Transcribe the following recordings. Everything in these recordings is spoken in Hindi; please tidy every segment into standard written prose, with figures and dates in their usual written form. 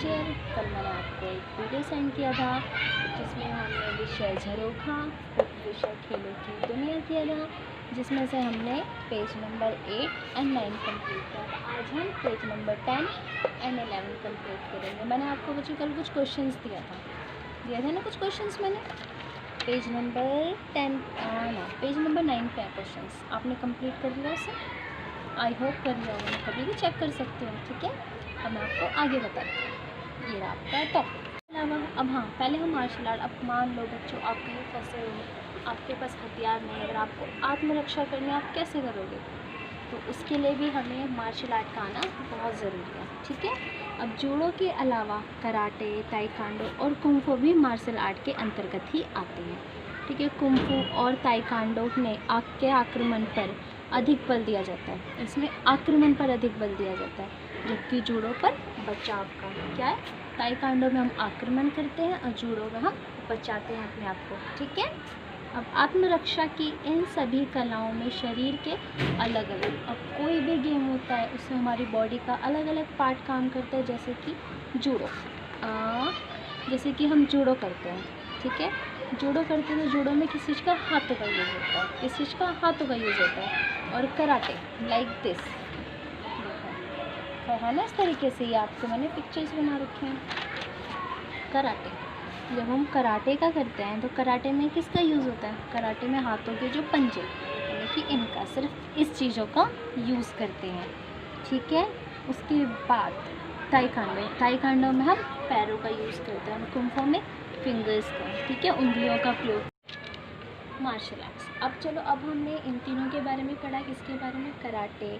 टीचर। कल मैंने आपको एक वीडियो सेंड किया था जिसमें हमने विषय झरोखा, विषय खेलों की दुनिया किया था, जिसमें से हमने पेज नंबर 8 और 9 कंप्लीट किया। आज हम पेज नंबर 10 और 11 कंप्लीट करेंगे। मैंने आपको बच्चों कल कुछ क्वेश्चंस दिया था ना कुछ क्वेश्चंस मैंने पेज नंबर 9 पे क्वेश्चंस आपने कंप्लीट कर लिया उसे। आई होप कर लिया होगा, कभी भी चेक कर सकते हो। ठीक है, अब मैं आपको आगे बताती हूँ। ये रहा आपका टॉपिक। अब हाँ, पहले हम मार्शल आर्ट। अब मान लो बच्चों आप कहीं फंसे हो, आपके पास हथियार नहीं है, अगर आपको आत्मरक्षा करनी है आप कैसे करोगे? तो उसके लिए भी हमें मार्शल आर्ट का आना बहुत ज़रूरी है। ठीक है, अब जूडो के अलावा कराटे, ताइक्वांडो और कुंफू भी मार्शल आर्ट के अंतर्गत ही आते हैं। ठीक है, कुंफू और ताइक्वांडो में आग के आक्रमण पर अधिक बल दिया जाता है, इसमें आक्रमण पर अधिक बल दिया जाता है, जबकि जूडो पर बचाव का। क्या है, ताइक्वांडो में हम आक्रमण करते हैं और जूडो में हम बचाते हैं अपने आप को। ठीक है, अब आत्मरक्षा की इन सभी कलाओं में शरीर के अलग अलग, अब कोई भी गेम होता है उसमें हमारी बॉडी का अलग अलग पार्ट काम करता है। जैसे कि जूडो, जैसे कि हम जूडो करते हैं। ठीक है, जूडो करते हैं तो जूडो में किस चीज़ का, हाथों का यूज़ होता है, किस चीज़ का, हाथों का यूज़ होता है। और कराटे लाइक दिस, देखो है ना, इस तरीके से ये आपको मैंने पिक्चर्स बना रखे हैं। कराटे, जब हम कराटे का करते हैं तो कराटे में किसका यूज़ होता है? कराटे में हाथों के जो पंजे, यानी कि इनका, सिर्फ इस चीज़ों का यूज़ करते हैं। ठीक है, उसके बाद ताइक्वांडो में हम पैरों का यूज़ करते हैं, कुंफू में फिंगर्स का। ठीक है, उंगलियों का प्रयोग। मार्शल आर्ट्स, अब चलो, अब हमने इन तीनों के बारे में पढ़ा। किसके बारे में? कराटे,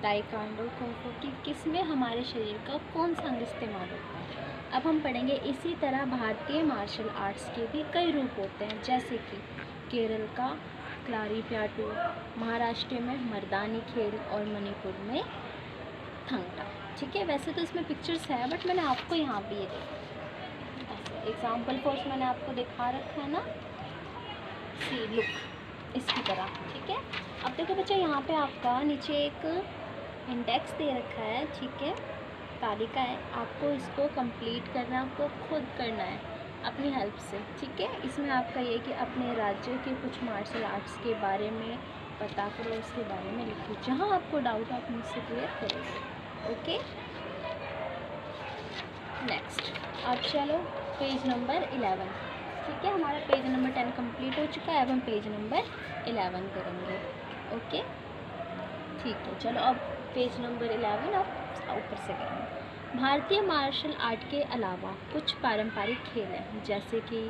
ताइक्वांडो, कुंफू की किस में हमारे शरीर का कौन सा अंग इस्तेमाल होता है। अब हम पढ़ेंगे इसी तरह भारतीय मार्शल आर्ट्स के भी कई रूप होते हैं, जैसे कि केरल का क्लारीप्याटू, महाराष्ट्र में मर्दानी खेल और मणिपुर में थंगटा। ठीक है, वैसे तो इसमें पिक्चर्स है बट मैंने आपको यहाँ भी ये देखा, ऐसे एग्जाम्पल फॉर्स मैंने आपको दिखा रखा है ना, सी लुक इसकी तरह। ठीक है, अब देखो बच्चा, यहाँ पे आपका नीचे एक इंडेक्स दे रखा है। ठीक है, तालिका है, आपको इसको कंप्लीट करना, आपको खुद करना है अपनी हेल्प से। ठीक है, इसमें आपका ये कि अपने राज्य के कुछ मार्शल आर्ट्स के बारे में पता करो, उसके बारे में लिखो, जहाँ आपको डाउट आप मुझसे क्लियर करोगे। ओके, नेक्स्ट अब चलो पेज नंबर 11। ठीक है, हमारा पेज नंबर 10 कंप्लीट हो चुका है, अब हम पेज नंबर 11 करेंगे। ओके, ठीक है, चलो अब पेज नंबर 11 अब ऊपर से करेंगे। भारतीय मार्शल आर्ट के अलावा कुछ पारंपरिक खेल हैं, जैसे कि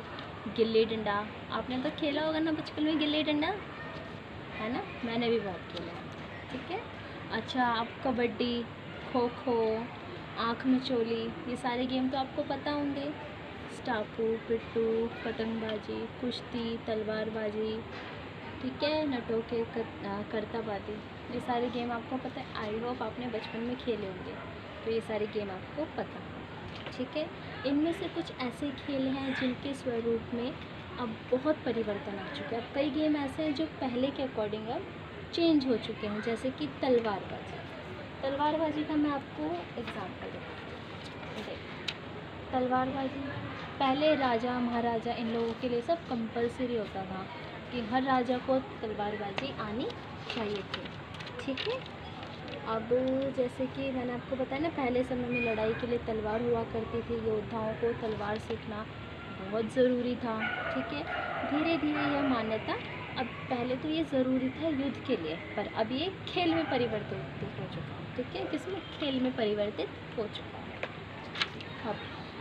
गिल्ली डंडा। आपने तो खेला होगा ना बचपन में गिल्ली डंडा, है ना, मैंने भी बहुत खेला है। ठीक है, अच्छा, अब कबड्डी, खो खो, आँख मिचोली, ये सारे गेम तो आपको पता होंगे। स्टापू, पिट्टू, पतंगबाजी, कुश्ती, तलवारबाजी, ठीक है, नटों के करताबादी, ये सारे गेम आपको पता है। आई होप आपने बचपन में खेले होंगे, तो ये सारे गेम आपको पता है। ठीक है, इनमें से कुछ ऐसे खेल हैं जिनके स्वरूप में अब बहुत परिवर्तन आ चुका है। अब कई गेम ऐसे हैं जो पहले के अकॉर्डिंग अब चेंज हो चुके हैं, जैसे कि तलवारबाजी। तलवारबाजी का मैं आपको एग्जांपल देती हूँ। तलवारबाजी पहले राजा महाराजा इन लोगों के लिए सब कंपलसरी होता था कि हर राजा को तलवारबाजी आनी चाहिए थी। ठीक है, अब जैसे कि मैंने आपको बताया ना, पहले समय में लड़ाई के लिए तलवार हुआ करती थी, योद्धाओं को तलवार सीखना बहुत ज़रूरी था। ठीक है, धीरे धीरे यह मान्यता, अब पहले तो ये ज़रूरी था युद्ध के लिए, पर अब ये खेल में परिवर्तित हो चुका है। ठीक है, किसमें? खेल में परिवर्तित हो चुका है। अब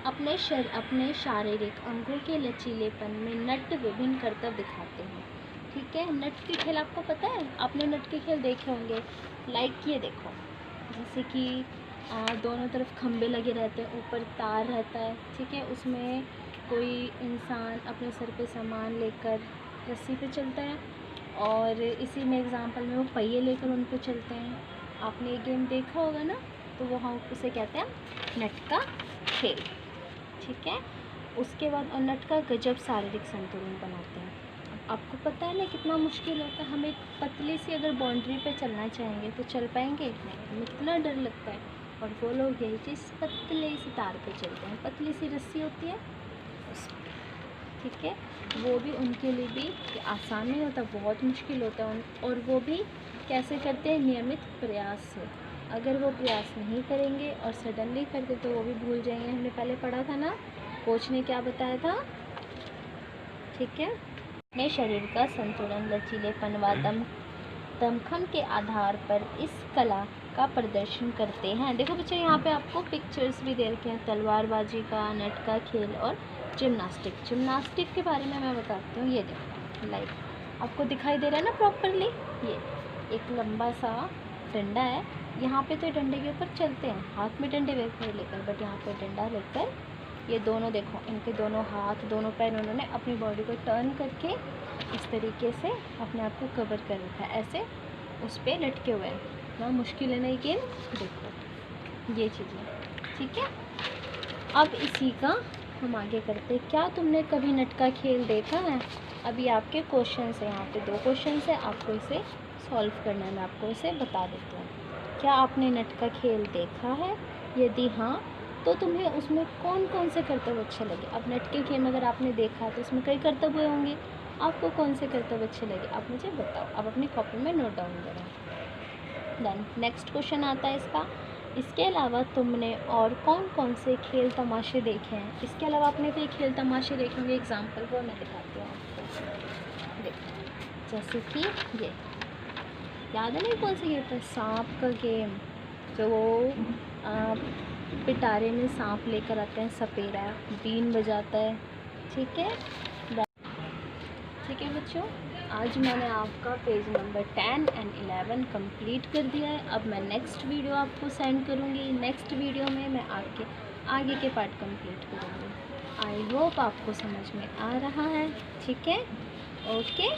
अपने शारीरिक अंगों के लचीलेपन में नट विभिन्न करतब दिखाते हैं। ठीक है, नट के खेल आपको पता है? आपने नट के खेल देखे होंगे, लाइक ये देखो, जैसे कि दोनों तरफ खंबे लगे रहते हैं, ऊपर तार रहता है। ठीक है, उसमें कोई इंसान अपने सर पे सामान लेकर रस्सी पे चलता है, और इसी में एग्जांपल में वो पहिए लेकर उन पे चलते हैं। आपने ये गेम देखा होगा ना, तो वो हम उसे कहते हैं नट का खेल। ठीक है, उसके बाद और नट का गजब शारीरिक संतुलन बनाते हैं। आपको पता है ना कितना मुश्किल होता है, हमें पतली सी अगर बाउंड्री पे चलना चाहेंगे तो चल पाएंगे? नहीं, हमें कितना डर लगता है। और वो लोग यही चीज़ पतले से तार पे चलते हैं, पतली सी रस्सी होती है उस, ठीक है। वो भी उनके लिए भी आसान नहीं होता, बहुत मुश्किल होता है और वो भी कैसे करते हैं, नियमित प्रयास से। अगर वो प्रयास नहीं करेंगे और सडनली करते तो वो भी भूल जाएंगे। हमने पहले पढ़ा था ना, कोच ने क्या बताया था, ठीक है। अपने शरीर का संतुलन, लचीलेपन व दमखम के आधार पर इस कला का प्रदर्शन करते हैं। देखो बच्चों, यहाँ पे आपको पिक्चर्स भी दे रखे हैं, तलवारबाजी का, नट का खेल और जिम्नास्टिक। जिम्नास्टिक के बारे में मैं बताती हूँ। ये देखो लाइक आपको दिखाई दे रहा है ना प्रॉपरली, ये एक लंबा सा डंडा है। यहाँ पे तो डंडे के ऊपर चलते हैं, हाथ में डंडे लेकर, बट यहाँ पे डंडा लेकर ये दोनों देखो, इनके दोनों हाथ दोनों पैर उन्होंने अपनी बॉडी को टर्न करके इस तरीके से अपने आप को कवर कर रखा है, ऐसे उस पर लटके हुए हैं ना। मुश्किल है ना, लेकिन देखो ये चीज़ें, ठीक है। अब इसी का हम आगे करते हैं। क्या तुमने कभी नट का खेल देखा है? अभी आपके क्वेश्चन है, यहाँ पे 2 क्वेश्चन है, आपको इसे सॉल्व करना है। मैं आपको इसे बता देती हूँ। क्या आपने नट का खेल देखा है? यदि हाँ तो तुम्हें उसमें कौन कौन से कर्तव्य अच्छे लगे? अब नट के खेल में अगर आपने देखा तो उसमें कई कर्तव्य होंगे, आपको कौन से कर्तव्य अच्छे लगे आप मुझे बताओ। अब अपनी कॉपी में नोट डाउन करो। देन नेक्स्ट क्वेश्चन आता है इसका, इसके अलावा तुमने और कौन कौन से खेल तमाशे देखे हैं? इसके अलावा आपने कोई खेल तमाशे देखे होंगे, एग्जाम्पल वो मैं दिखाती हूँ आपको। देखो जैसे कि ये याद है नहीं कौन सा गेम था, सांप का गेम, जो वो पिटारे में सांप लेकर आते हैं, सपेरा बीन बजाता है, ठीक है। ठीक है बच्चों, आज मैंने आपका पेज नंबर 10 एंड 11 कंप्लीट कर दिया है। अब मैं नेक्स्ट वीडियो आपको सेंड करूँगी। नेक्स्ट वीडियो में मैं आपके आगे के पार्ट कंप्लीट करूँगी। आई होप आपको समझ में आ रहा है, ठीक है। ओके।